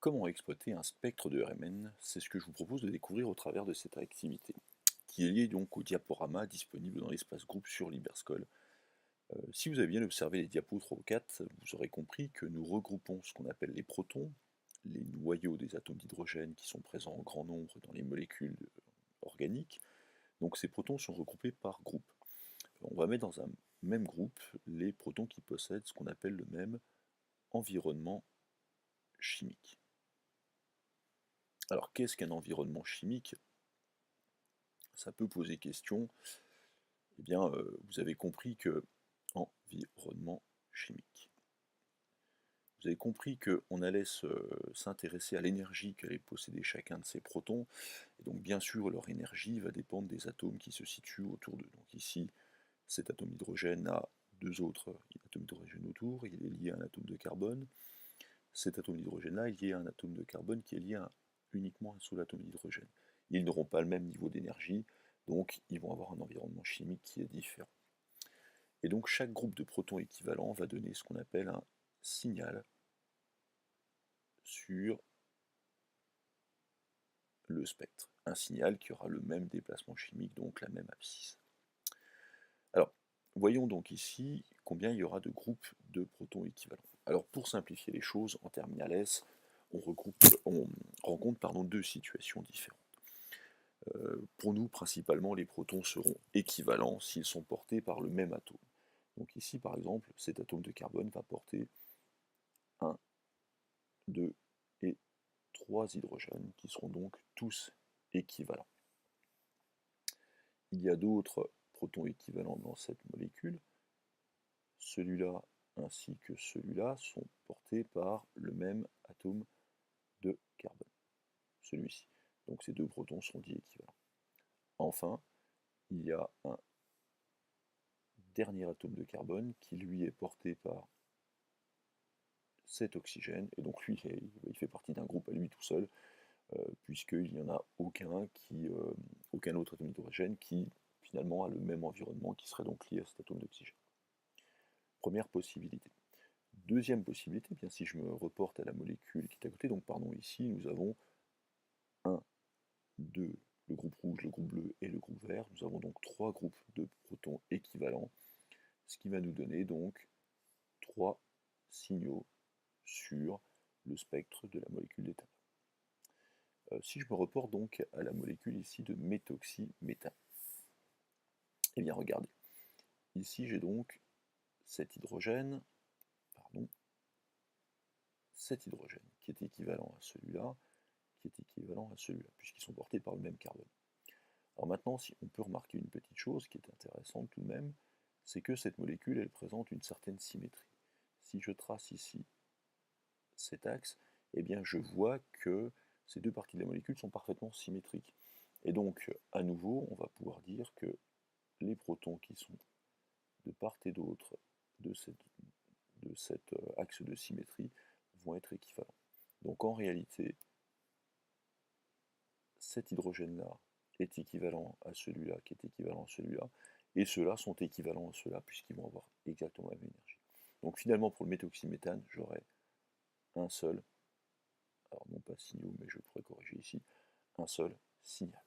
Comment exploiter un spectre de RMN? C'est ce que je vous propose de découvrir au travers de cette activité, qui est liée donc au diaporama disponible dans l'espace groupe sur Liberscole. Si vous avez bien observé les diapos 3 ou 4, vous aurez compris que nous regroupons ce qu'on appelle les protons, les noyaux des atomes d'hydrogène qui sont présents en grand nombre dans les molécules organiques. Donc ces protons sont regroupés par groupe. On va mettre dans un même groupe les protons qui possèdent ce qu'on appelle le même environnement chimique. Alors qu'est-ce qu'un environnement chimique? Ça peut poser question. Eh bien, vous avez compris que environnement chimique. Vous avez compris qu'on allait s'intéresser à l'énergie qu'allait posséder chacun de ces protons. Et donc, bien sûr, leur énergie va dépendre des atomes qui se situent autour d'eux. Donc ici, cet atome d'hydrogène a deux autres atomes d'hydrogène autour. Il est lié à un atome de carbone. Cet atome d'hydrogène-là est lié à un atome de carbone qui est lié uniquement à un seul atome d'hydrogène. Ils n'auront pas le même niveau d'énergie, donc ils vont avoir un environnement chimique qui est différent. Et donc chaque groupe de protons équivalents va donner ce qu'on appelle un signal sur le spectre. Un signal qui aura le même déplacement chimique, donc la même abscisse. Alors, voyons donc ici combien il y aura de groupes de protons équivalents. Alors pour simplifier les choses, en terminal S, on rencontre deux situations différentes. Pour nous, principalement, les protons seront équivalents s'ils sont portés par le même atome. Donc ici, par exemple, cet atome de carbone va porter 1, 2 et 3 hydrogènes, qui seront donc tous équivalents. Il y a d'autres protons équivalents dans cette molécule. Celui-là ainsi que celui-là sont portés par le même atome de carbone, celui-ci. Donc ces deux protons sont dits équivalents. Enfin, il y a un dernier atome de carbone qui lui est porté par cet oxygène, et donc lui il fait partie d'un groupe à lui tout seul, puisqu'il n'y en a aucun autre atome d'hydrogène qui finalement a le même environnement, qui serait donc lié à cet atome d'oxygène. Première possibilité. Deuxième possibilité, bien si je me reporte à la molécule qui est à côté, donc pardon, ici nous avons 1, 2, le groupe rouge, le groupe bleu et le groupe vert. Nous avons donc 3 groupes de protons équivalents, ce qui va nous donner donc 3 signaux sur le spectre de la molécule d'éthane. Si je me reporte donc à la molécule ici de méthoxyméthane, eh bien regardez, ici j'ai donc cet hydrogène qui est équivalent à celui-là, qui est équivalent à celui-là, puisqu'ils sont portés par le même carbone. Alors maintenant, si on peut remarquer une petite chose qui est intéressante tout de même, c'est que cette molécule, elle présente une certaine symétrie. Si je trace ici cet axe, eh bien je vois que ces deux parties de la molécule sont parfaitement symétriques. Et donc, à nouveau, on va pouvoir dire que les protons qui sont de part et d'autre de cet axe de symétrie vont être équivalents. Donc en réalité, cet hydrogène-là est équivalent à celui-là, qui est équivalent à celui-là, et ceux-là sont équivalents à ceux-là, puisqu'ils vont avoir exactement la même énergie. Donc finalement, pour le méthoxyméthane, j'aurai un seul, alors non pas signaux, mais je pourrais corriger ici, un seul signal.